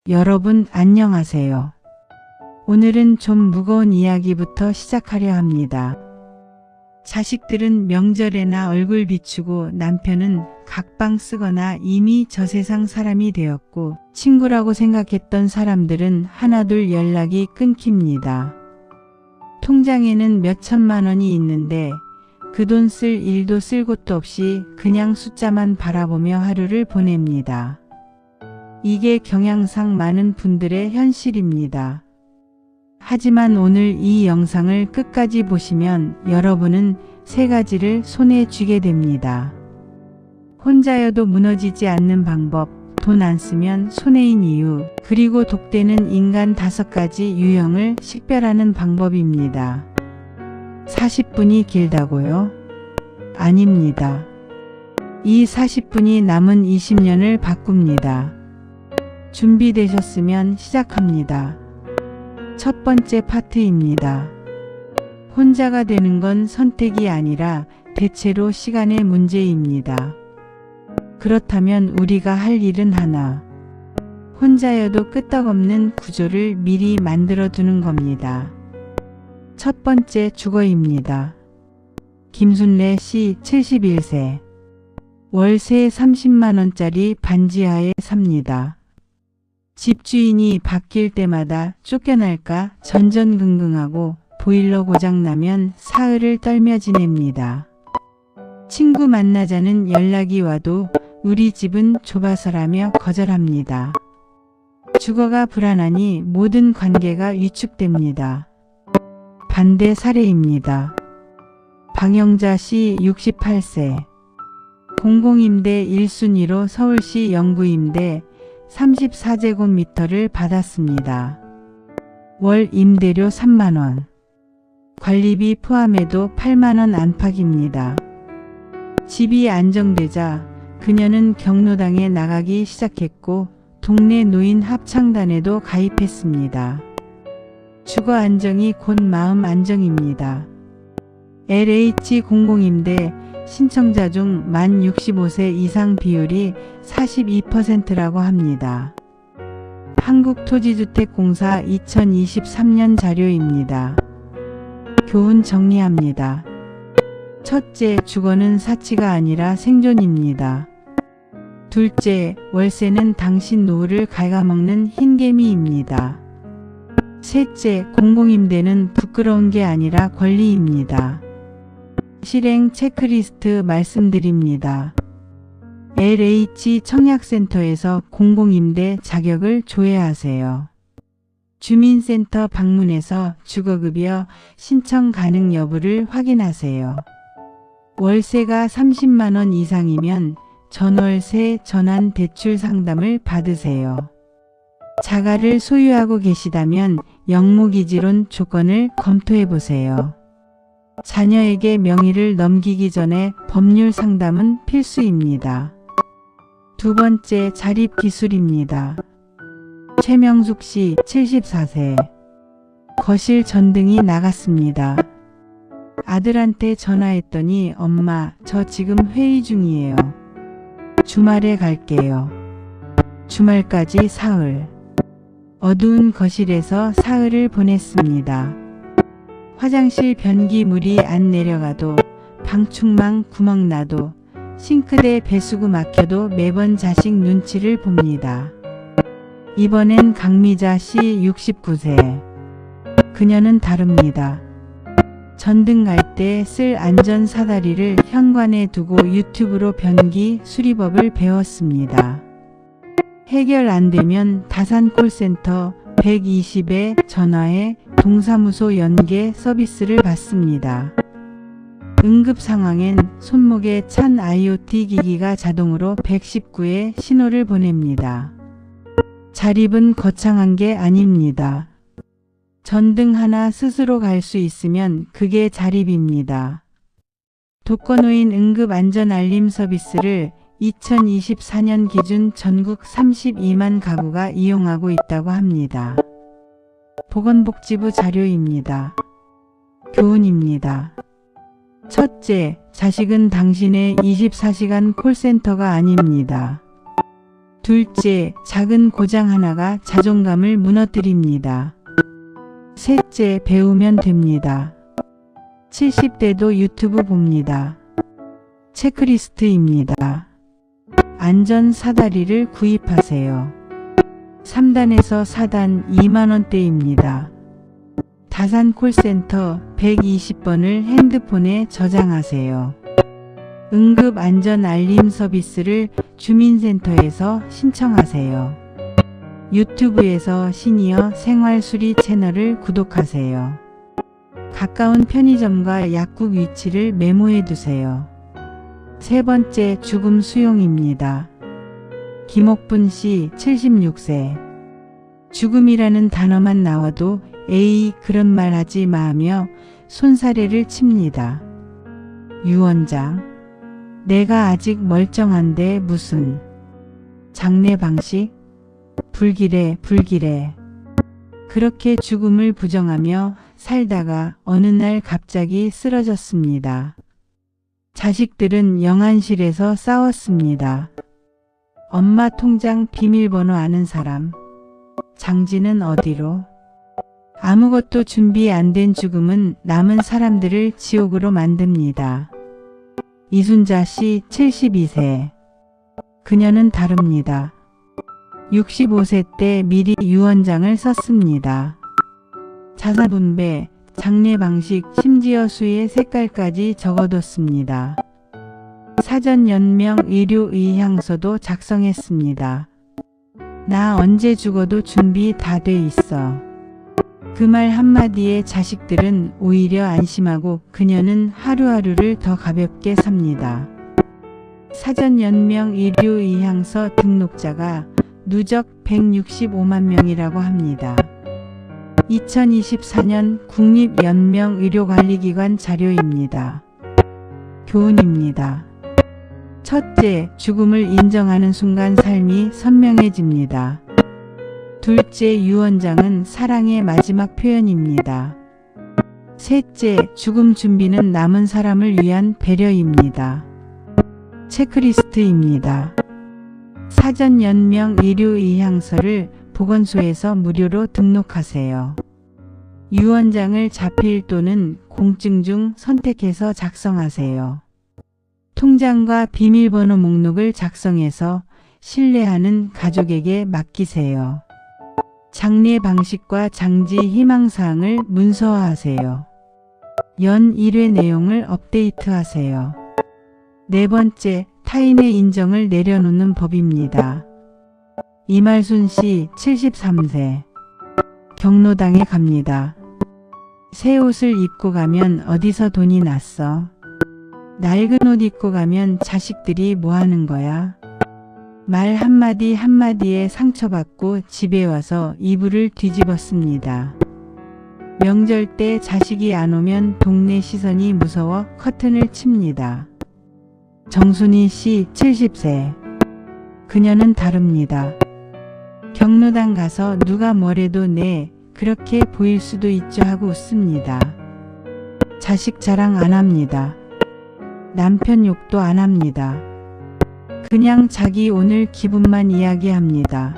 여러분 안녕하세요. 오늘은 좀 무거운 이야기부터 시작하려 합니다. 자식들은 명절에나 얼굴 비추고 남편은 각방 쓰거나 이미 저 세상 사람이 되었고 친구라고 생각했던 사람들은 하나둘 연락이 끊깁니다. 통장에는 몇 천만 원이 있는데 그 돈 쓸 일도 쓸 곳도 없이 그냥 숫자만 바라보며 하루를 보냅니다. 이게 경향상 많은 분들의 현실입니다. 하지만 오늘 이 영상을 끝까지 보시면 여러분은 세 가지를 손에 쥐게 됩니다. 혼자여도 무너지지 않는 방법, 돈 안 쓰면 손해인 이유, 그리고 독되는 인간 5가지 유형을 식별하는 방법입니다. 40분이 길다고요? 아닙니다. 이 40분이 남은 20년을 바꿉니다. 준비되셨으면 시작합니다. 첫 번째 파트입니다. 혼자가 되는 건 선택이 아니라 대체로 시간의 문제입니다. 그렇다면 우리가 할 일은 하나. 혼자여도 끄떡없는 구조를 미리 만들어 두는 겁니다. 첫 번째 주거입니다. 김순례 씨 71세. 월세 30만원짜리 반지하에 삽니다. 집주인이 바뀔 때마다 쫓겨날까 전전긍긍하고 보일러 고장나면 사흘을 떨며 지냅니다. 친구 만나자는 연락이 와도 우리 집은 좁아서라며 거절합니다. 주거가 불안하니 모든 관계가 위축됩니다. 반대 사례입니다. 방영자 씨 68세. 공공임대 1순위로 서울시 영구임대 34제곱미터를 받았습니다. 월 임대료 3만원. 관리비 포함해도 8만원 안팎입니다. 집이 안정되자 그녀는 경로당에 나가기 시작했고 동네 노인 합창단에도 가입했습니다. 주거 안정이 곧 마음 안정입니다. LH 공공임대 신청자 중 만 65세 이상 비율이 42%라고 합니다. 한국토지주택공사 2023년 자료입니다. 교훈 정리합니다. 첫째, 주거는 사치가 아니라 생존입니다. 둘째, 월세는 당신 노후를 갉아먹는 흰개미입니다. 셋째, 공공임대는 부끄러운 게 아니라 권리입니다. 실행 체크리스트 말씀드립니다. LH 청약센터에서 공공임대 자격을 조회하세요. 주민센터 방문해서 주거급여 신청 가능 여부를 확인하세요. 월세가 30만원 이상이면 전월세 전환 대출 상담을 받으세요. 자가를 소유하고 계시다면 영무기지론 조건을 검토해보세요. 자녀에게 명의를 넘기기 전에 법률 상담은 필수입니다. 두 번째, 자립기술입니다. 최명숙 씨 74세. 거실 전등이 나갔습니다. 아들한테 전화했더니 엄마, 저 지금 회의 중이에요. 주말에 갈게요. 주말까지 사흘. 어두운 거실에서 사흘을 보냈습니다. 화장실 변기 물이 안 내려가도 방충망 구멍 나도 싱크대 배수구 막혀도 매번 자식 눈치를 봅니다. 이번엔 강미자 씨 69세. 그녀는 다릅니다. 전등 갈 때 쓸 안전 사다리를 현관에 두고 유튜브로 변기 수리법을 배웠습니다. 해결 안 되면 다산 콜센터 120에 전화해 동사무소 연계 서비스를 받습니다. 응급 상황엔 손목에 찬 IoT 기기가 자동으로 119에 신호를 보냅니다. 자립은 거창한 게 아닙니다. 전등 하나 스스로 갈 수 있으면 그게 자립입니다. 독거노인 응급 안전 알림 서비스를 2024년 기준 전국 32만 가구가 이용하고 있다고 합니다. 보건복지부 자료입니다. 교훈입니다. 첫째, 자식은 당신의 24시간 콜센터가 아닙니다. 둘째, 작은 고장 하나가 자존감을 무너뜨립니다. 셋째, 배우면 됩니다. 70대도 유튜브 봅니다. 체크리스트입니다. 안전 사다리를 구입하세요. 3단에서 4단 2만원대입니다. 다산 콜센터 120번을 핸드폰에 저장하세요. 응급 안전 알림 서비스를 주민센터에서 신청하세요. 유튜브에서 시니어 생활수리 채널을 구독하세요. 가까운 편의점과 약국 위치를 메모해 두세요. 세 번째, 죽음 수용입니다. 김옥분 씨 76세. 죽음이라는 단어만 나와도 에이 그런 말 하지 마 하며 손사래를 칩니다. 유원장, 내가 아직 멀쩡한데 무슨 장례 방식? 불길해 불길해. 그렇게 죽음을 부정하며 살다가 어느 날 갑자기 쓰러졌습니다. 자식들은 영안실에서 싸웠습니다. 엄마 통장 비밀번호 아는 사람. 장지는 어디로? 아무것도 준비 안 된 죽음은 남은 사람들을 지옥으로 만듭니다. 이순자 씨 72세. 그녀는 다릅니다. 65세 때 미리 유언장을 썼습니다. 자사분배, 장례 방식, 심지어 수의 색깔까지 적어뒀습니다. 사전 연명 의료 의향서도 작성했습니다. 나 언제 죽어도 준비 다 돼 있어. 그 말 한마디에 자식들은 오히려 안심하고 그녀는 하루하루를 더 가볍게 삽니다. 사전 연명 의료 의향서 등록자가 누적 165만 명이라고 합니다. 2024년 국립연명의료관리기관 자료입니다. 교훈입니다. 첫째, 죽음을 인정하는 순간 삶이 선명해집니다. 둘째, 유언장은 사랑의 마지막 표현입니다. 셋째, 죽음 준비는 남은 사람을 위한 배려입니다. 체크리스트입니다. 사전 연명 의료 의향서를 보건소에서 무료로 등록하세요. 유언장을 자필 또는 공증 중 선택해서 작성하세요. 통장과 비밀번호 목록을 작성해서 신뢰하는 가족에게 맡기세요. 장례 방식과 장지 희망사항을 문서화하세요. 연 1회 내용을 업데이트하세요. 네 번째, 타인의 인정을 내려놓는 법입니다. 이말순 씨 73세. 경로당에 갑니다. 새 옷을 입고 가면 어디서 돈이 났어? 낡은 옷 입고 가면 자식들이 뭐 하는 거야? 말 한마디 한마디에 상처받고 집에 와서 이불을 뒤집었습니다. 명절 때 자식이 안 오면 동네 시선이 무서워 커튼을 칩니다. 정순희 씨 70세. 그녀는 다릅니다. 경로당 가서 누가 뭐래도 네 그렇게 보일 수도 있죠 하고 웃습니다. 자식 자랑 안 합니다. 남편 욕도 안 합니다. 그냥 자기 오늘 기분만 이야기합니다.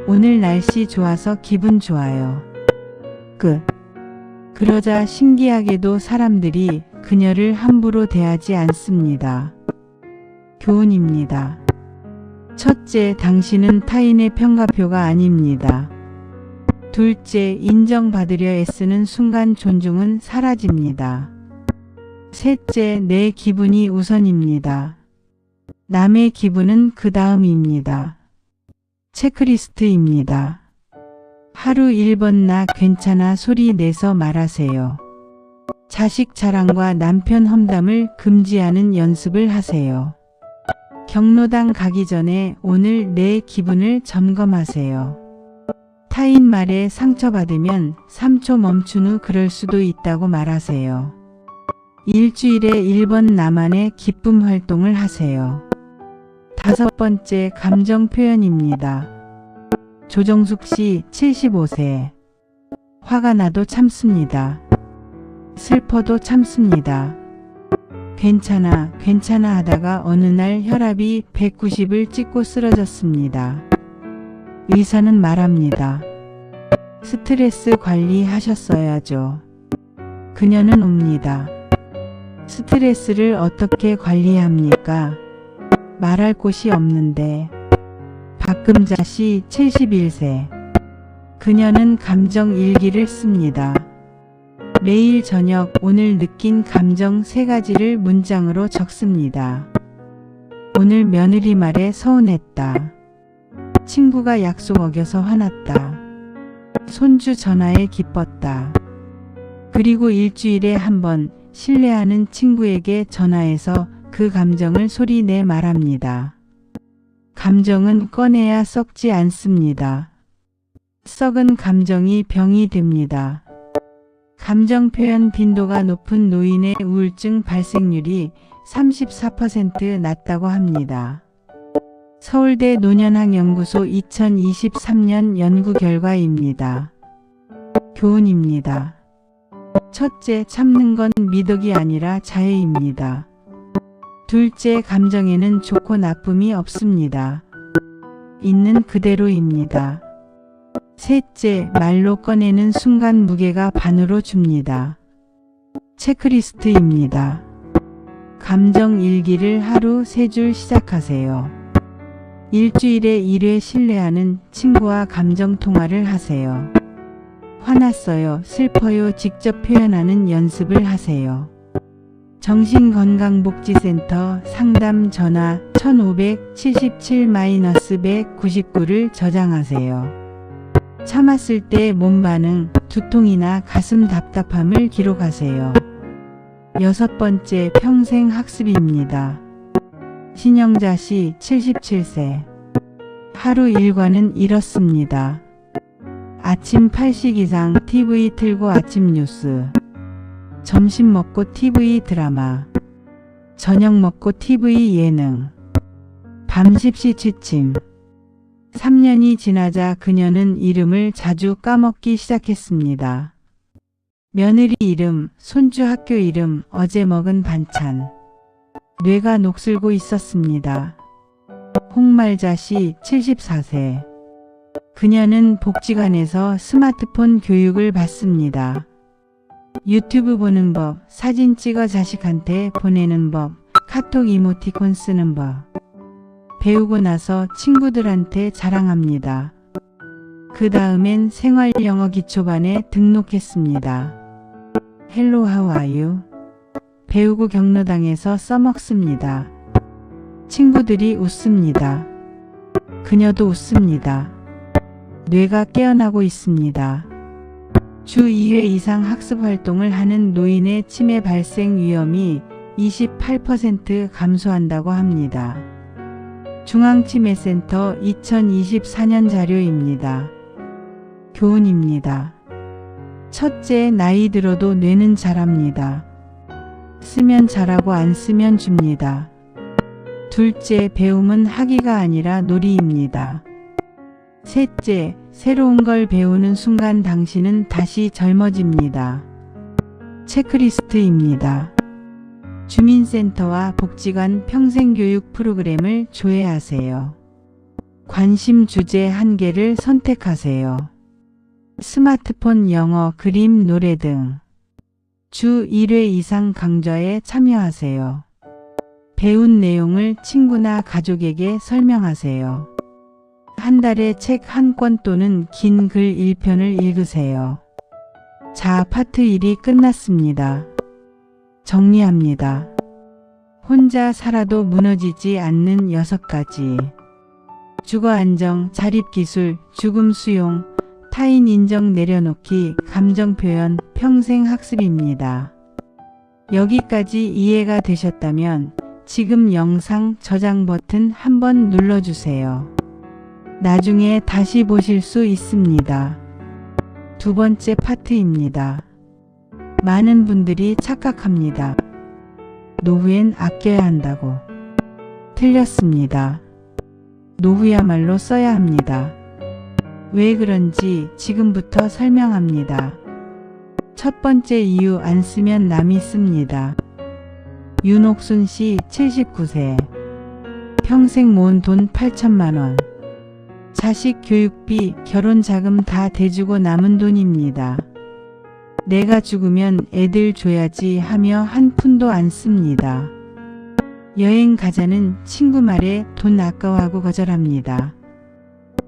오늘 날씨 좋아서 기분 좋아요. 끝. 그러자 신기하게도 사람들이 그녀를 함부로 대하지 않습니다. 교훈입니다. 첫째, 당신은 타인의 평가표가 아닙니다. 둘째, 인정받으려 애쓰는 순간 존중은 사라집니다. 셋째, 내 기분이 우선입니다. 남의 기분은 그 다음입니다. 체크리스트입니다. 하루 1번 나 괜찮아 소리 내서 말하세요. 자식 자랑과 남편 험담을 금지하는 연습을 하세요. 경로당 가기 전에 오늘 내 기분을 점검하세요. 타인 말에 상처받으면 3초 멈춘 후 그럴 수도 있다고 말하세요. 일주일에 1번 나만의 기쁨 활동을 하세요. 다섯 번째, 감정 표현입니다. 조정숙 씨 75세. 화가 나도 참습니다. 슬퍼도 참습니다. 괜찮아, 괜찮아 하다가 어느 날 혈압이 190을 찍고 쓰러졌습니다. 의사는 말합니다. 스트레스 관리하셨어야죠. 그녀는 옵니다. 스트레스를 어떻게 관리합니까? 말할 곳이 없는데. 박금자 씨 71세. 그녀는 감정 일기를 씁니다. 매일 저녁 오늘 느낀 감정 3가지를 문장으로 적습니다. 오늘 며느리 말에 서운했다. 친구가 약속 어겨서 화났다. 손주 전화에 기뻤다. 그리고 일주일에 한 번 신뢰하는 친구에게 전화해서 그 감정을 소리내 말합니다. 감정은 꺼내야 썩지 않습니다. 썩은 감정이 병이 됩니다. 감정 표현 빈도가 높은 노인의 우울증 발생률이 34% 낮다고 합니다. 서울대 노년학연구소 2023년 연구 결과입니다. 교훈입니다. 첫째, 참는 건 미덕이 아니라 자해입니다. 둘째, 감정에는 좋고 나쁨이 없습니다. 있는 그대로입니다. 셋째, 말로 꺼내는 순간 무게가 반으로 줍니다. 체크리스트입니다. 감정 일기를 하루 3줄 시작하세요. 일주일에 1회 신뢰하는 친구와 감정 통화를 하세요. 화났어요, 슬퍼요 직접 표현하는 연습을 하세요. 정신건강복지센터 상담 전화 1577-199를 저장하세요. 참았을 때 몸 반응, 두통이나 가슴 답답함을 기록하세요. 6번째, 평생 학습입니다. 신영자 씨 77세. 하루 일과는 이렇습니다. 아침 8시 기상 TV 틀고 아침 뉴스. 점심 먹고 TV 드라마. 저녁 먹고 TV 예능. 밤 10시 취침. 3년이 지나자 그녀는 이름을 자주 까먹기 시작했습니다. 며느리 이름, 손주 학교 이름, 어제 먹은 반찬. 뇌가 녹슬고 있었습니다. 홍말자 씨 74세. 그녀는 복지관에서 스마트폰 교육을 받습니다. 유튜브 보는 법, 사진 찍어 자식한테 보내는 법, 카톡 이모티콘 쓰는 법. 배우고 나서 친구들한테 자랑합니다. 그 다음엔 생활영어 기초반에 등록했습니다. Hello, how are you? 배우고 경로당에서 써먹습니다. 친구들이 웃습니다. 그녀도 웃습니다. 뇌가 깨어나고 있습니다. 주 2회 이상 학습활동을 하는 노인의 치매 발생 위험이 28% 감소한다고 합니다. 중앙치매센터 2024년 자료입니다. 교훈입니다. 첫째, 나이 들어도 뇌는 자랍니다. 쓰면 잘하고 안 쓰면 줍니다. 둘째, 배움은 학위가 아니라 놀이입니다. 셋째, 새로운 걸 배우는 순간 당신은 다시 젊어집니다. 체크리스트입니다. 주민센터와 복지관 평생교육 프로그램을 조회하세요. 관심 주제 1개를 선택하세요. 스마트폰 영어, 그림, 노래 등. 주 1회 이상 강좌에 참여하세요. 배운 내용을 친구나 가족에게 설명하세요. 한 달에 책 1권 또는 긴 글 1편을 읽으세요. 자, 파트 1이 끝났습니다. 정리합니다. 혼자 살아도 무너지지 않는 6가지. 주거 안정, 자립 기술, 죽음 수용, 타인 인정 내려놓기, 감정 표현, 평생 학습입니다. 여기까지 이해가 되셨다면 지금 영상 저장 버튼 한번 눌러주세요. 나중에 다시 보실 수 있습니다. 2번째 파트입니다. 많은 분들이 착각합니다. 노후엔 아껴야 한다고. 틀렸습니다. 노후야말로 써야 합니다. 왜 그런지 지금부터 설명합니다. 첫 번째 이유, 안 쓰면 남이 씁니다. 윤옥순 씨 79세. 평생 모은 돈 8천만 원. 자식 교육비, 결혼 자금 다 대주고 남은 돈입니다. 내가 죽으면 애들 줘야지 하며 한 푼도 안 씁니다. 여행 가자는 친구 말에 돈 아까워하고 거절합니다.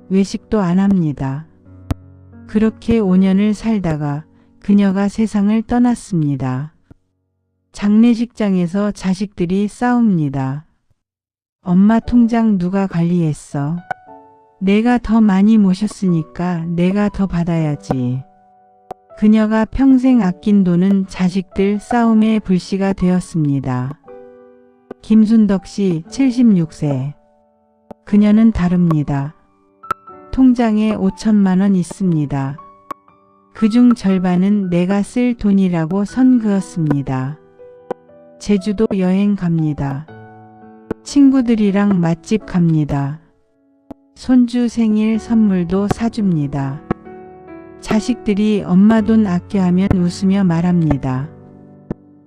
외식도 안 합니다. 그렇게 5년을 살다가 그녀가 세상을 떠났습니다. 장례식장에서 자식들이 싸웁니다. 엄마 통장 누가 관리했어? 내가 더 많이 모셨으니까 내가 더 받아야지. 그녀가 평생 아낀 돈은 자식들 싸움의 불씨가 되었습니다. 김순덕 씨 76세. 그녀는 다릅니다. 통장에 5천만 원 있습니다. 그중 절반은 내가 쓸 돈이라고 선 그었습니다. 제주도 여행 갑니다. 친구들이랑 맛집 갑니다. 손주 생일 선물도 사줍니다. 자식들이 엄마 돈 아껴 하면 웃으며 말합니다.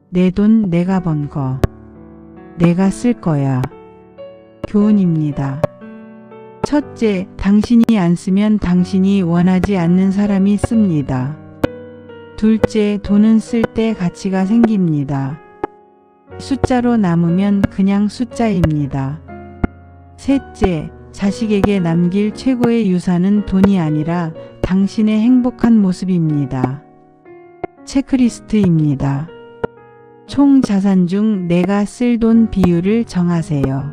내 돈 내가 번 거. 내가 쓸 거야. 교훈입니다. 첫째, 당신이 안 쓰면 당신이 원하지 않는 사람이 씁니다. 둘째, 돈은 쓸 때 가치가 생깁니다. 숫자로 남으면 그냥 숫자입니다. 셋째, 자식에게 남길 최고의 유산은 돈이 아니라 당신의 행복한 모습입니다. 체크리스트입니다. 총 자산 중 내가 쓸 돈 비율을 정하세요.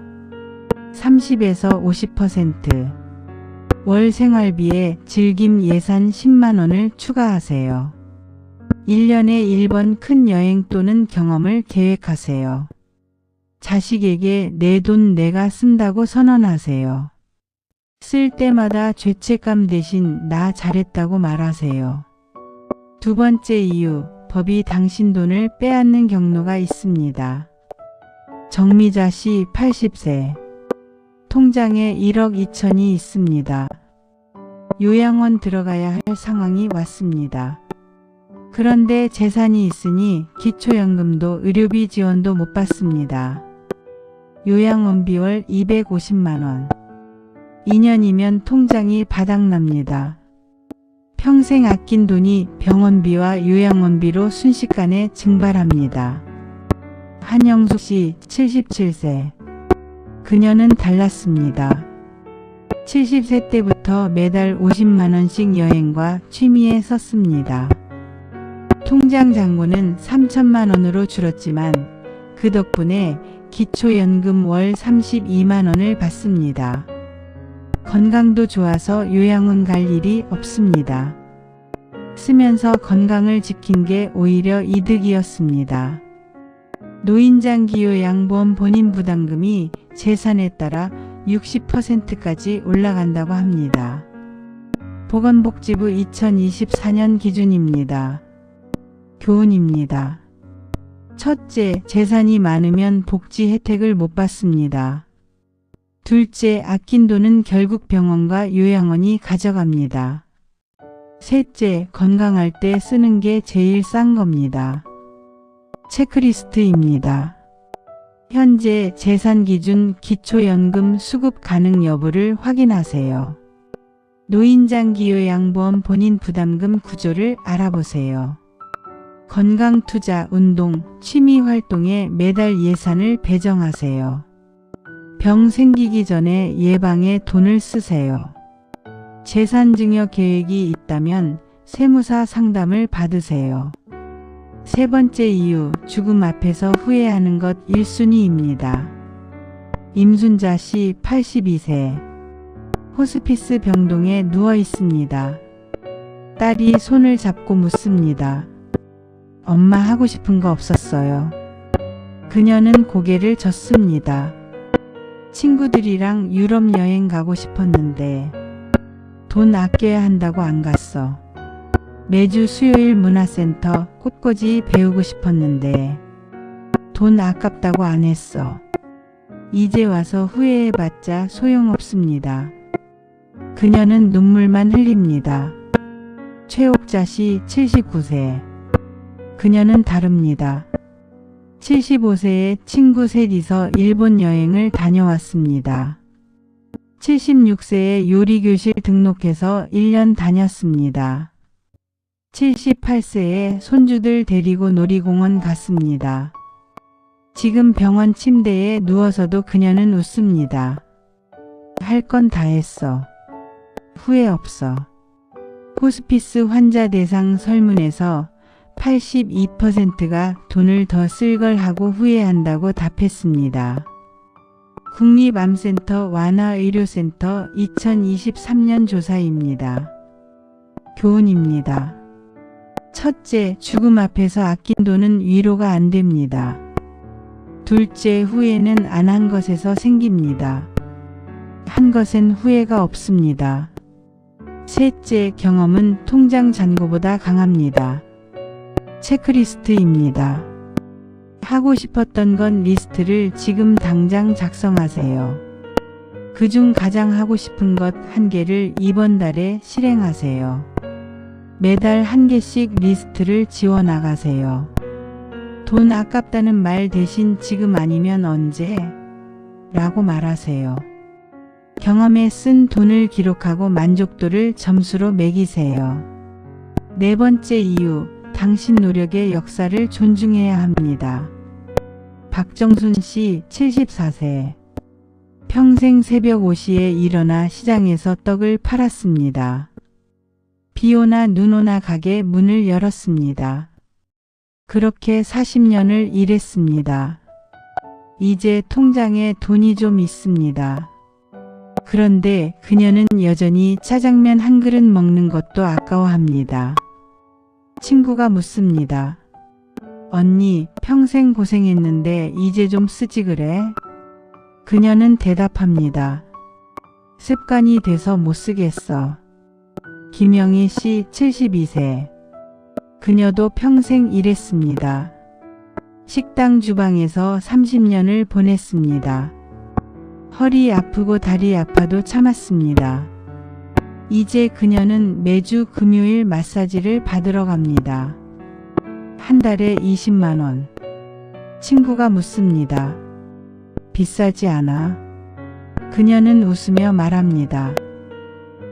30에서 50%. 월 생활비에 즐김 예산 10만 원을 추가하세요. 1년에 1번 큰 여행 또는 경험을 계획하세요. 자식에게 내 돈 내가 쓴다고 선언하세요. 쓸 때마다 죄책감 대신 나 잘했다고 말하세요. 두 번째 이유, 법이 당신 돈을 빼앗는 경로가 있습니다. 정미자 씨 80세. 통장에 1억 2천이 있습니다. 요양원 들어가야 할 상황이 왔습니다. 그런데 재산이 있으니 기초연금도 의료비 지원도 못 받습니다. 요양원비 월 250만 원. 2년이면 통장이 바닥납니다. 평생 아낀 돈이 병원비와 요양원비로 순식간에 증발합니다. 한영숙 씨 77세. 그녀는 달랐습니다. 70세 때부터 매달 50만 원씩 여행과 취미에 썼습니다. 통장 잔고는 3천만 원으로 줄었지만 그 덕분에 기초연금 월 32만 원을 받습니다. 건강도 좋아서 요양원 갈 일이 없습니다. 쓰면서 건강을 지킨 게 오히려 이득이었습니다. 노인장기요양보험 본인 부담금이 재산에 따라 60%까지 올라간다고 합니다. 보건복지부 2024년 기준입니다. 교훈입니다. 첫째, 재산이 많으면 복지 혜택을 못 받습니다. 둘째, 아낀 돈은 결국 병원과 요양원이 가져갑니다. 셋째, 건강할 때 쓰는 게 제일 싼 겁니다. 체크리스트입니다. 현재 재산 기준 기초연금 수급 가능 여부를 확인하세요. 노인장기요양보험 본인 부담금 구조를 알아보세요. 건강 투자, 운동, 취미 활동에 매달 예산을 배정하세요. 병 생기기 전에 예방에 돈을 쓰세요. 재산 증여 계획이 있다면 세무사 상담을 받으세요. 세 번째 이유, 죽음 앞에서 후회하는 것 1순위입니다. 임순자 씨 82세. 호스피스 병동에 누워 있습니다. 딸이 손을 잡고 묻습니다. 엄마 하고 싶은 거 없었어요. 그녀는 고개를 젓습니다. 친구들이랑 유럽 여행 가고 싶었는데 돈 아껴야 한다고 안 갔어. 매주 수요일 문화센터 꽃꽂이 배우고 싶었는데 돈 아깝다고 안 했어. 이제 와서 후회해봤자 소용없습니다. 그녀는 눈물만 흘립니다. 최옥자 씨 79세. 그녀는 다릅니다. 75세에 친구 셋이서 일본 여행을 다녀왔습니다. 76세에 요리교실 등록해서 1년 다녔습니다. 78세에 손주들 데리고 놀이공원 갔습니다. 지금 병원 침대에 누워서도 그녀는 웃습니다. 할 건 다 했어. 후회 없어. 호스피스 환자 대상 설문에서 82%가 돈을 더 쓸 걸 하고 후회한다고 답했습니다. 국립암센터 완화의료센터 2023년 조사입니다. 교훈입니다. 첫째, 죽음 앞에서 아낀 돈은 위로가 안 됩니다. 둘째, 후회는 안 한 것에서 생깁니다. 한 것엔 후회가 없습니다. 셋째, 경험은 통장 잔고보다 강합니다. 체크리스트입니다. 하고 싶었던 건 리스트를 지금 당장 작성하세요. 그중 가장 하고 싶은 것 1개를 이번 달에 실행하세요. 매달 1개씩 리스트를 지워나가세요. 돈 아깝다는 말 대신 지금 아니면 언제? 라고 말하세요. 경험에 쓴 돈을 기록하고 만족도를 점수로 매기세요. 네 번째 이유, 당신 노력의 역사를 존중해야 합니다. 박정순 씨 74세. 평생 새벽 5시에 일어나 시장에서 떡을 팔았습니다. 비 오나 눈 오나 가게 문을 열었습니다. 그렇게 40년을 일했습니다. 이제 통장에 돈이 좀 있습니다. 그런데 그녀는 여전히 짜장면 한 그릇 먹는 것도 아까워합니다. 친구가 묻습니다. 언니, 평생 고생했는데 이제 좀 쓰지 그래? 그녀는 대답합니다. 습관이 돼서 못 쓰겠어. 김영희 씨 72세. 그녀도 평생 일했습니다. 식당 주방에서 30년을 보냈습니다. 허리 아프고 다리 아파도 참았습니다. 이제 그녀는 매주 금요일 마사지를 받으러 갑니다. 한 달에 20만 원. 친구가 묻습니다. 비싸지 않아? 그녀는 웃으며 말합니다.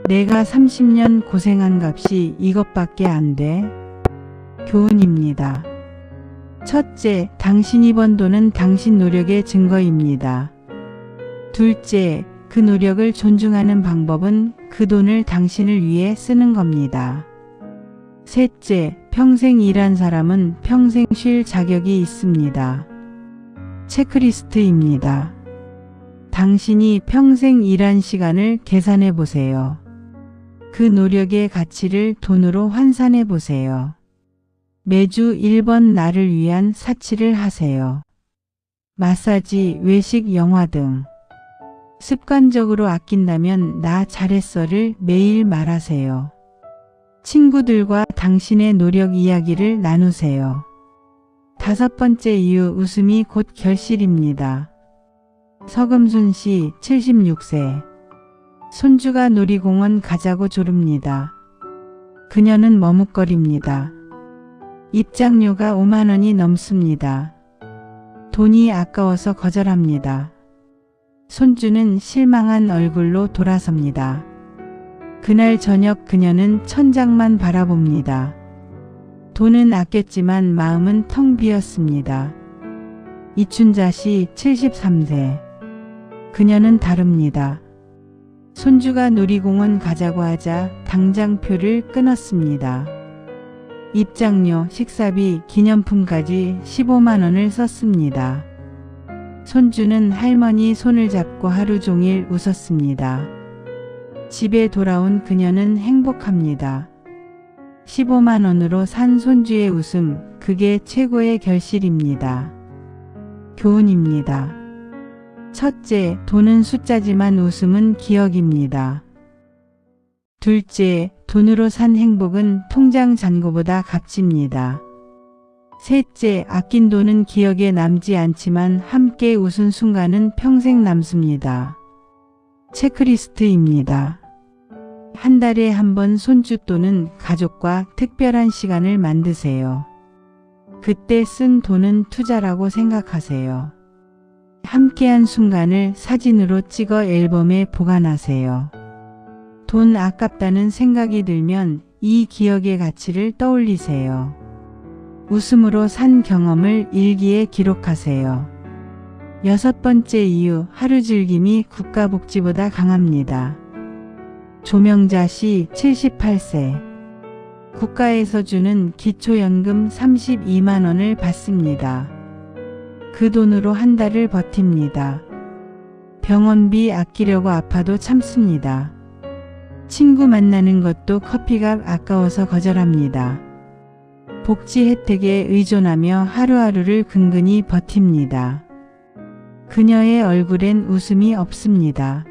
내가 30년 고생한 값이 이것밖에 안 돼? 교훈입니다. 첫째, 당신이 번 돈은 당신 노력의 증거입니다. 둘째, 그 노력을 존중하는 방법은 그 돈을 당신을 위해 쓰는 겁니다. 셋째, 평생 일한 사람은 평생 쉴 자격이 있습니다. 체크리스트입니다. 당신이 평생 일한 시간을 계산해 보세요. 그 노력의 가치를 돈으로 환산해 보세요. 매주 1번 나를 위한 사치를 하세요. 마사지, 외식, 영화 등. 습관적으로 아낀다면 나 잘했어를 매일 말하세요. 친구들과 당신의 노력 이야기를 나누세요. 다섯 번째 이유, 웃음이 곧 결실입니다. 서금순 씨 76세. 손주가 놀이공원 가자고 조릅니다. 그녀는 머뭇거립니다. 입장료가 5만 원이 넘습니다. 돈이 아까워서 거절합니다. 손주는 실망한 얼굴로 돌아섭니다. 그날 저녁 그녀는 천장만 바라봅니다. 돈은 아꼈지만 마음은 텅 비었습니다. 이춘자 씨 73세. 그녀는 다릅니다. 손주가 놀이공원 가자고 하자 당장 표를 끊었습니다. 입장료, 식사비, 기념품까지 15만 원을 썼습니다. 손주는 할머니 손을 잡고 하루 종일 웃었습니다. 집에 돌아온 그녀는 행복합니다. 15만 원으로 산 손주의 웃음, 그게 최고의 결실입니다. 교훈입니다. 첫째, 돈은 숫자지만 웃음은 기억입니다. 둘째, 돈으로 산 행복은 통장 잔고보다 값집니다. 셋째, 아낀 돈은 기억에 남지 않지만 함께 웃은 순간은 평생 남습니다. 체크리스트입니다. 한 달에 한 번 손주 또는 가족과 특별한 시간을 만드세요. 그때 쓴 돈은 투자라고 생각하세요. 함께한 순간을 사진으로 찍어 앨범에 보관하세요. 돈 아깝다는 생각이 들면 이 기억의 가치를 떠올리세요. 웃음으로 산 경험을 일기에 기록하세요. 6번째 이유, 하루 즐김이 국가복지보다 강합니다. 조명자 씨 78세. 국가에서 주는 기초연금 32만 원을 받습니다. 그 돈으로 한 달을 버팁니다. 병원비 아끼려고 아파도 참습니다. 친구 만나는 것도 커피값 아까워서 거절합니다. 복지 혜택에 의존하며 하루하루를 근근히 버팁니다. 그녀의 얼굴엔 웃음이 없습니다.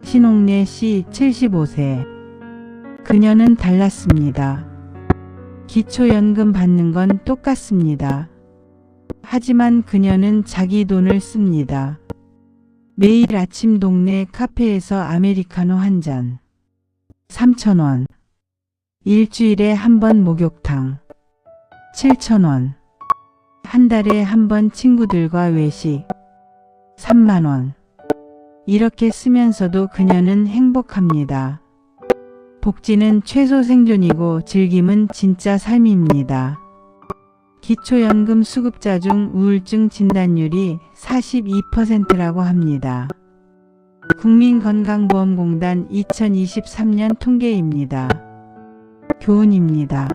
신옥래 씨 75세. 그녀는 달랐습니다. 기초연금 받는 건 똑같습니다. 하지만 그녀는 자기 돈을 씁니다. 매일 아침 동네 카페에서 아메리카노 한 잔. 3,000원. 일주일에 한 번 목욕탕. 7,000원. 한 달에 한 번 친구들과 외식. 3만 원. 이렇게 쓰면서도 그녀는 행복합니다. 복지는 최소 생존이고 즐김은 진짜 삶입니다. 기초연금 수급자 중 우울증 진단율이 42%라고 합니다. 국민건강보험공단 2023년 통계입니다. 교훈입니다.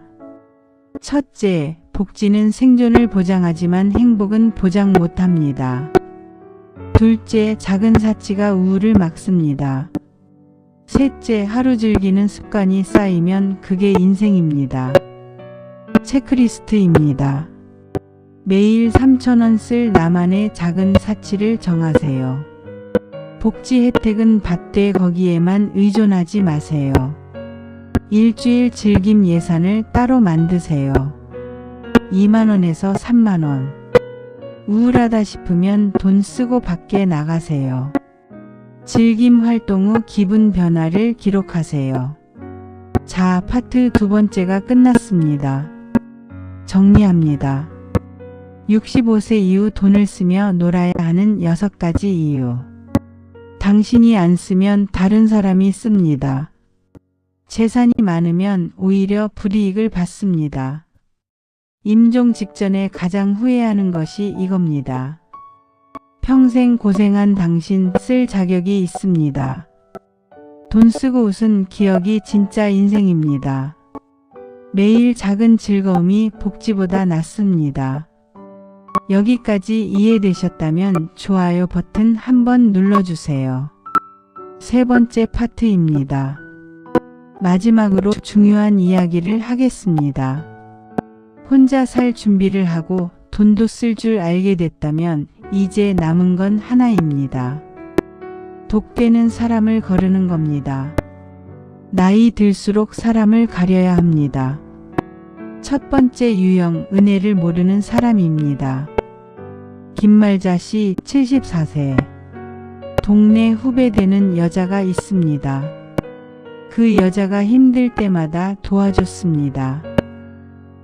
첫째, 복지는 생존을 보장하지만 행복은 보장 못합니다. 둘째, 작은 사치가 우울을 막습니다. 셋째, 하루 즐기는 습관이 쌓이면 그게 인생입니다. 체크리스트입니다. 매일 3,000원 쓸 나만의 작은 사치를 정하세요. 복지 혜택은 받되 거기에만 의존하지 마세요. 일주일 즐김 예산을 따로 만드세요. 2만원에서 3만원. 우울하다 싶으면 돈 쓰고 밖에 나가세요. 즐김 활동 후 기분 변화를 기록하세요. 자, 파트 2번째가 끝났습니다. 정리합니다. 65세 이후 돈을 쓰며 놀아야 하는 6가지 이유. 당신이 안 쓰면 다른 사람이 씁니다. 재산이 많으면 오히려 불이익을 받습니다. 임종 직전에 가장 후회하는 것이 이겁니다. 평생 고생한 당신 쓸 자격이 있습니다. 돈 쓰고 웃은 기억이 진짜 인생입니다. 매일 작은 즐거움이 복지보다 낫습니다. 여기까지 이해되셨다면 좋아요 버튼 한번 눌러주세요. 3번째 파트입니다. 마지막으로 중요한 이야기를 하겠습니다. 혼자 살 준비를 하고 돈도 쓸 줄 알게 됐다면 이제 남은 건 하나입니다. 독되는 사람을 거르는 겁니다. 나이 들수록 사람을 가려야 합니다. 첫 번째 유형, 은혜를 모르는 사람입니다. 김말자 씨 74세. 동네 후배 되는 여자가 있습니다. 그 여자가 힘들 때마다 도와줬습니다.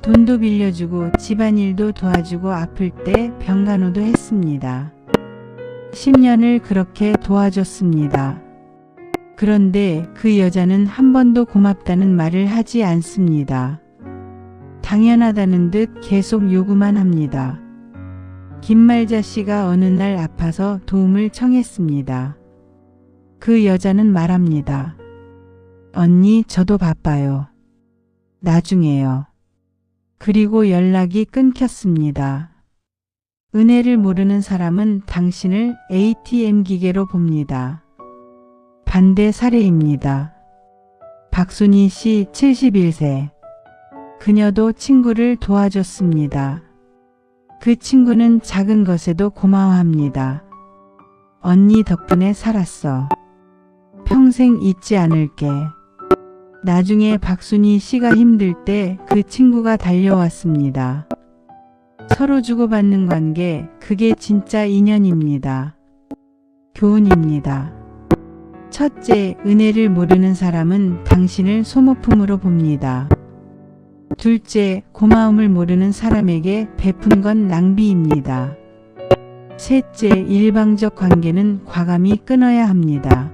돈도 빌려주고 집안일도 도와주고 아플 때 병간호도 했습니다. 10년을 그렇게 도와줬습니다. 그런데 그 여자는 한 번도 고맙다는 말을 하지 않습니다. 당연하다는 듯 계속 요구만 합니다. 김말자 씨가 어느 날 아파서 도움을 청했습니다. 그 여자는 말합니다. 언니, 저도 바빠요. 나중에요. 그리고 연락이 끊겼습니다. 은혜를 모르는 사람은 당신을 ATM 기계로 봅니다. 반대 사례입니다. 박순희 씨 71세. 그녀도 친구를 도와줬습니다. 그 친구는 작은 것에도 고마워합니다. 언니 덕분에 살았어. 평생 잊지 않을게. 나중에 박순희 씨가 힘들 때 그 친구가 달려왔습니다. 서로 주고받는 관계, 그게 진짜 인연입니다. 교훈입니다. 첫째, 은혜를 모르는 사람은 당신을 소모품으로 봅니다. 둘째, 고마움을 모르는 사람에게 베푼 건 낭비입니다. 셋째, 일방적 관계는 과감히 끊어야 합니다.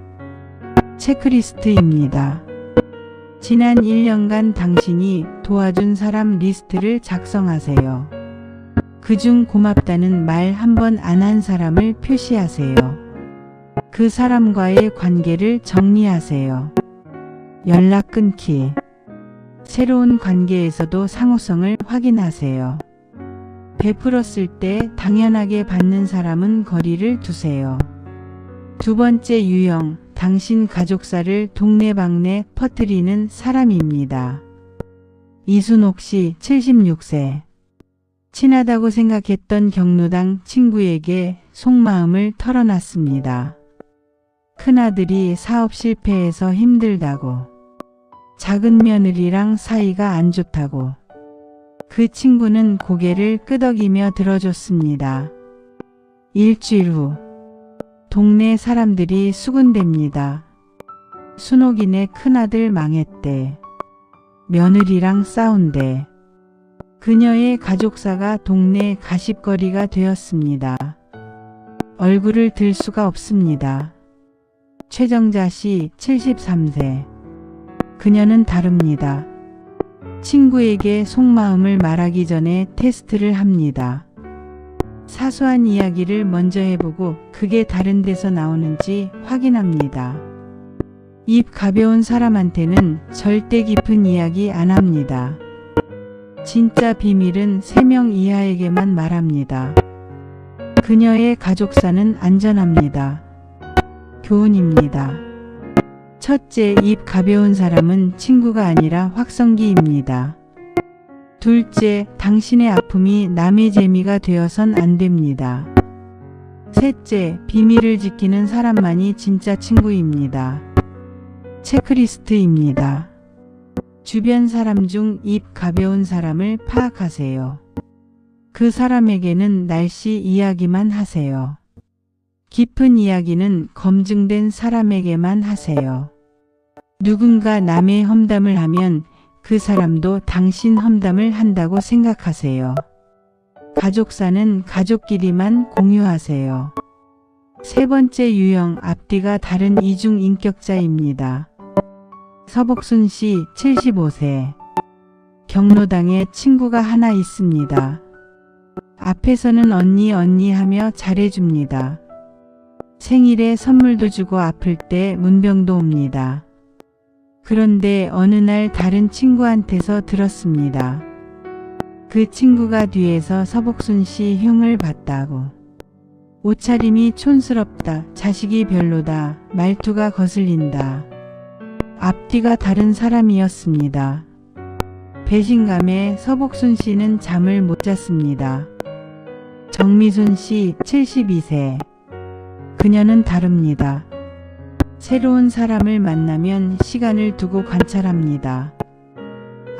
체크리스트입니다. 지난 1년간 당신이 도와준 사람 리스트를 작성하세요. 그중 고맙다는 말 한 번 안 한 사람을 표시하세요. 그 사람과의 관계를 정리하세요. 연락 끊기. 새로운 관계에서도 상호성을 확인하세요. 베풀었을 때 당연하게 받는 사람은 거리를 두세요. 두 번째 유형, 당신 가족사를 동네방네 퍼뜨리는 사람입니다. 이순옥 씨 76세. 친하다고 생각했던 경로당 친구에게 속마음을 털어놨습니다. 큰아들이 사업 실패해서 힘들다고, 작은 며느리랑 사이가 안 좋다고. 그 친구는 고개를 끄덕이며 들어줬습니다. 일주일 후 동네 사람들이 수군댑니다. 순옥이네 큰아들 망했대. 며느리랑 싸운대. 그녀의 가족사가 동네 가십거리가 되었습니다. 얼굴을 들 수가 없습니다. 최정자 씨 73세. 그녀는 다릅니다. 친구에게 속마음을 말하기 전에 테스트를 합니다. 사소한 이야기를 먼저 해보고 그게 다른 데서 나오는지 확인합니다. 입 가벼운 사람한테는 절대 깊은 이야기 안 합니다. 진짜 비밀은 3명 이하에게만 말합니다. 그녀의 가족사는 안전합니다. 교훈입니다. 첫째, 입 가벼운 사람은 친구가 아니라 확성기입니다. 둘째, 당신의 아픔이 남의 재미가 되어선 안 됩니다. 셋째, 비밀을 지키는 사람만이 진짜 친구입니다. 체크리스트입니다. 주변 사람 중 입 가벼운 사람을 파악하세요. 그 사람에게는 날씨 이야기만 하세요. 깊은 이야기는 검증된 사람에게만 하세요. 누군가 남의 험담을 하면 그 사람도 당신 험담을 한다고 생각하세요. 가족사는 가족끼리만 공유하세요. 세 번째 유형, 앞뒤가 다른 이중인격자입니다. 서복순 씨 75세. 경로당에 친구가 하나 있습니다. 앞에서는 언니 하며 잘해줍니다. 생일에 선물도 주고 아플 때 문병도 옵니다. 그런데 어느 날 다른 친구한테서 들었습니다. 그 친구가 뒤에서 서복순 씨 흉을 봤다고. 옷차림이 촌스럽다, 자식이 별로다, 말투가 거슬린다. 앞뒤가 다른 사람이었습니다. 배신감에 서복순 씨는 잠을 못 잤습니다. 정미순 씨 72세. 그녀는 다릅니다. 새로운 사람을 만나면 시간을 두고 관찰합니다.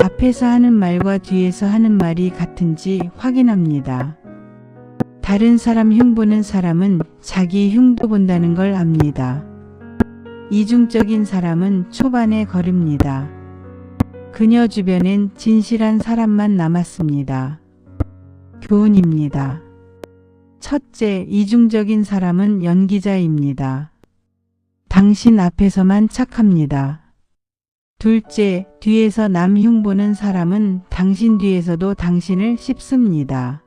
앞에서 하는 말과 뒤에서 하는 말이 같은지 확인합니다. 다른 사람 흉 보는 사람은 자기 흉도 본다는 걸 압니다. 이중적인 사람은 초반에 거릅니다. 그녀 주변엔 진실한 사람만 남았습니다. 교훈입니다. 첫째, 이중적인 사람은 연기자입니다. 당신 앞에서만 착합니다. 둘째, 뒤에서 남 흉 보는 사람은 당신 뒤에서도 당신을 씹습니다.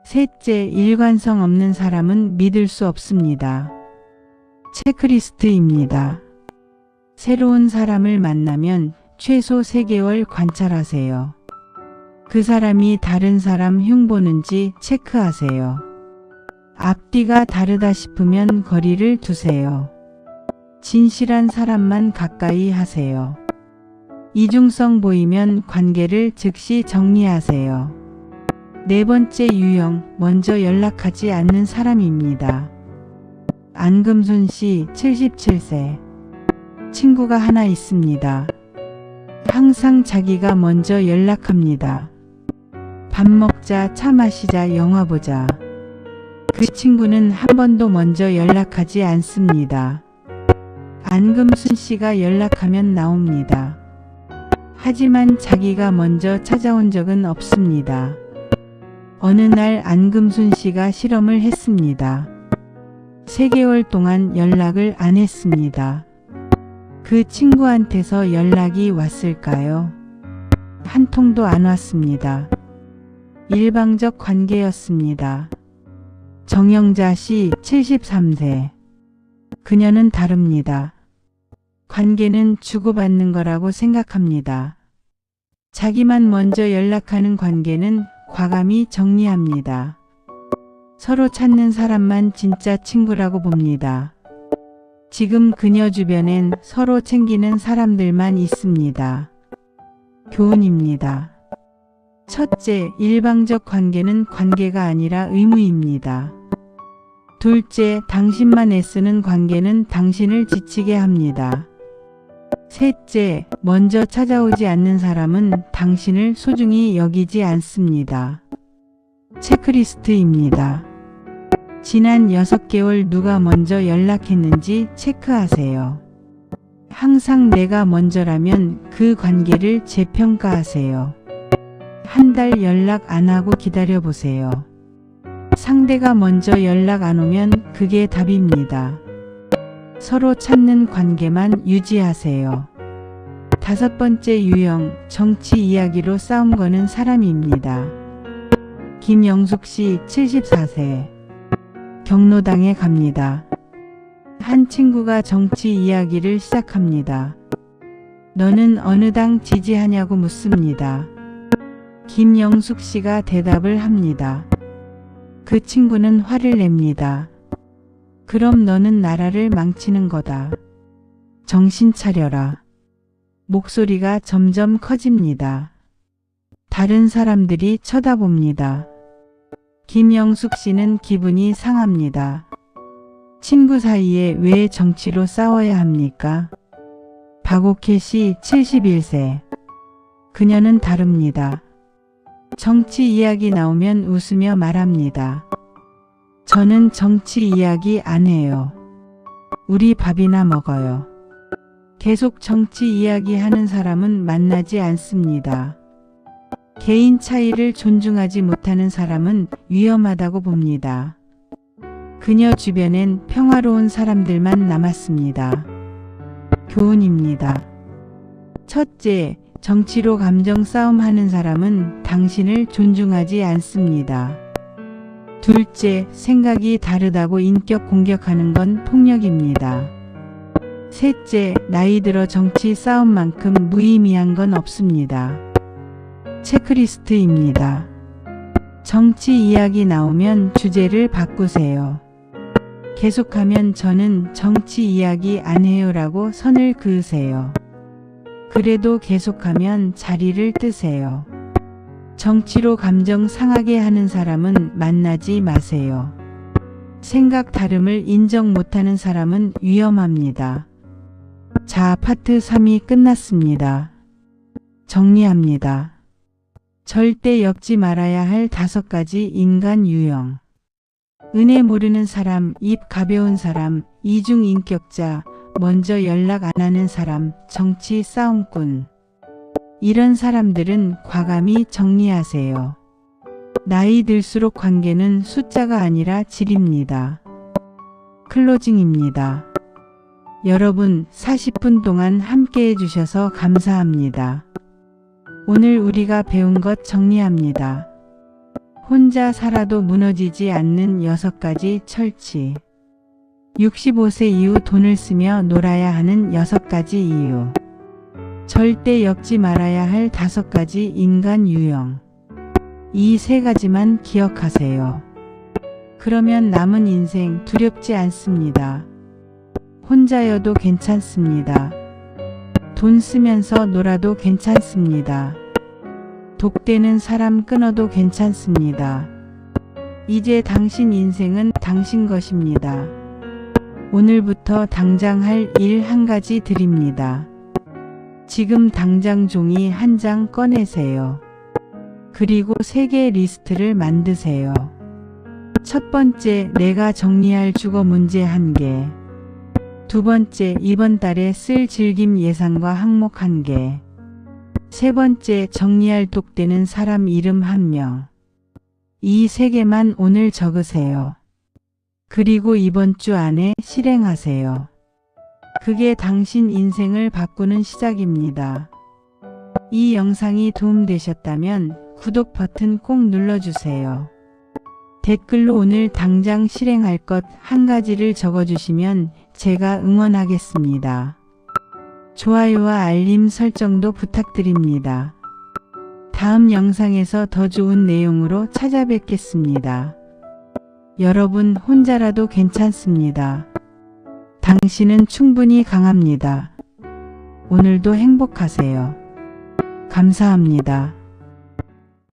셋째, 일관성 없는 사람은 믿을 수 없습니다. 체크리스트입니다. 새로운 사람을 만나면 최소 3개월 관찰하세요. 그 사람이 다른 사람 흉 보는지 체크하세요. 앞뒤가 다르다 싶으면 거리를 두세요. 진실한 사람만 가까이 하세요. 이중성 보이면 관계를 즉시 정리하세요. 네 번째 유형, 먼저 연락하지 않는 사람입니다. 안금순 씨 77세. 친구가 하나 있습니다. 항상 자기가 먼저 연락합니다. 밥 먹자, 차 마시자, 영화 보자. 그 친구는 한 번도 먼저 연락하지 않습니다. 안금순 씨가 연락하면 나옵니다. 하지만 자기가 먼저 찾아온 적은 없습니다. 어느 날 안금순 씨가 실험을 했습니다. 3개월 동안 연락을 안 했습니다. 그 친구한테서 연락이 왔을까요? 한 통도 안 왔습니다. 일방적 관계였습니다. 정영자 씨 73세. 그녀는 다릅니다. 관계는 주고받는 거라고 생각합니다. 자기만 먼저 연락하는 관계는 과감히 정리합니다. 서로 찾는 사람만 진짜 친구라고 봅니다. 지금 그녀 주변엔 서로 챙기는 사람들만 있습니다. 교훈입니다. 첫째, 일방적 관계는 관계가 아니라 의무입니다. 둘째, 당신만 애쓰는 관계는 당신을 지치게 합니다. 셋째, 먼저 찾아오지 않는 사람은 당신을 소중히 여기지 않습니다. 체크리스트입니다. 지난 6개월 누가 먼저 연락했는지 체크하세요. 항상 내가 먼저라면 그 관계를 재평가하세요. 한 달 연락 안 하고 기다려보세요. 상대가 먼저 연락 안 오면 그게 답입니다. 서로 찾는 관계만 유지하세요. 5번째 유형, 정치 이야기로 싸움 거는 사람입니다. 김영숙 씨 74세. 경로당에 갑니다. 한 친구가 정치 이야기를 시작합니다. 너는 어느 당 지지하냐고 묻습니다. 김영숙 씨가 대답을 합니다. 그 친구는 화를 냅니다. 그럼 너는 나라를 망치는 거다. 정신 차려라. 목소리가 점점 커집니다. 다른 사람들이 쳐다봅니다. 김영숙 씨는 기분이 상합니다. 친구 사이에 왜 정치로 싸워야 합니까? 박옥혜 씨 71세. 그녀는 다릅니다. 정치 이야기 나오면 웃으며 말합니다. 저는 정치 이야기 안 해요. 우리 밥이나 먹어요. 계속 정치 이야기 하는 사람은 만나지 않습니다. 개인 차이를 존중하지 못하는 사람은 위험하다고 봅니다. 그녀 주변엔 평화로운 사람들만 남았습니다. 교훈입니다. 첫째, 정치로 감정 싸움하는 사람은 당신을 존중하지 않습니다. 둘째, 생각이 다르다고 인격 공격하는 건 폭력입니다. 셋째, 나이 들어 정치 싸움만큼 무의미한 건 없습니다. 체크리스트입니다. 정치 이야기 나오면 주제를 바꾸세요. 계속하면 저는 정치 이야기 안 해요라고 선을 그으세요. 그래도 계속하면 자리를 뜨세요. 정치로 감정 상하게 하는 사람은 만나지 마세요. 생각 다름을 인정 못하는 사람은 위험합니다. 자, 파트 3이 끝났습니다. 정리합니다. 절대 엮지 말아야 할 5가지 인간 유형. 은혜 모르는 사람, 입 가벼운 사람, 이중인격자, 먼저 연락 안 하는 사람, 정치 싸움꾼. 이런 사람들은 과감히 정리하세요. 나이 들수록 관계는 숫자가 아니라 질입니다. 클로징입니다. 여러분 40분 동안 함께 해주셔서 감사합니다. 오늘 우리가 배운 것 정리합니다. 혼자 살아도 무너지지 않는 6가지 철칙. 65세 이후 돈을 쓰며 놀아야 하는 6가지 이유. 절대 엮지 말아야 할 5가지 인간 유형. 이 3가지만 기억하세요. 그러면 남은 인생 두렵지 않습니다. 혼자여도 괜찮습니다. 돈 쓰면서 놀아도 괜찮습니다. 독대는 사람 끊어도 괜찮습니다. 이제 당신 인생은 당신 것입니다. 오늘부터 당장 할 일 1가지 드립니다. 지금 당장 종이 1장 꺼내세요. 그리고 3개의 리스트를 만드세요. 첫 번째, 내가 정리할 주거 문제 1개. 두 번째, 이번 달에 쓸 즐김 예산과 항목 1개. 세 번째, 정리할 똑되는 사람 이름 1명. 이 3개만 오늘 적으세요. 그리고 이번 주 안에 실행하세요. 그게 당신 인생을 바꾸는 시작입니다. 이 영상이 도움되셨다면 구독 버튼 꼭 눌러주세요. 댓글로 오늘 당장 실행할 것 1가지를 적어주시면 제가 응원하겠습니다. 좋아요와 알림 설정도 부탁드립니다. 다음 영상에서 더 좋은 내용으로 찾아뵙겠습니다. 여러분 혼자라도 괜찮습니다. 당신은 충분히 강합니다. 오늘도 행복하세요. 감사합니다.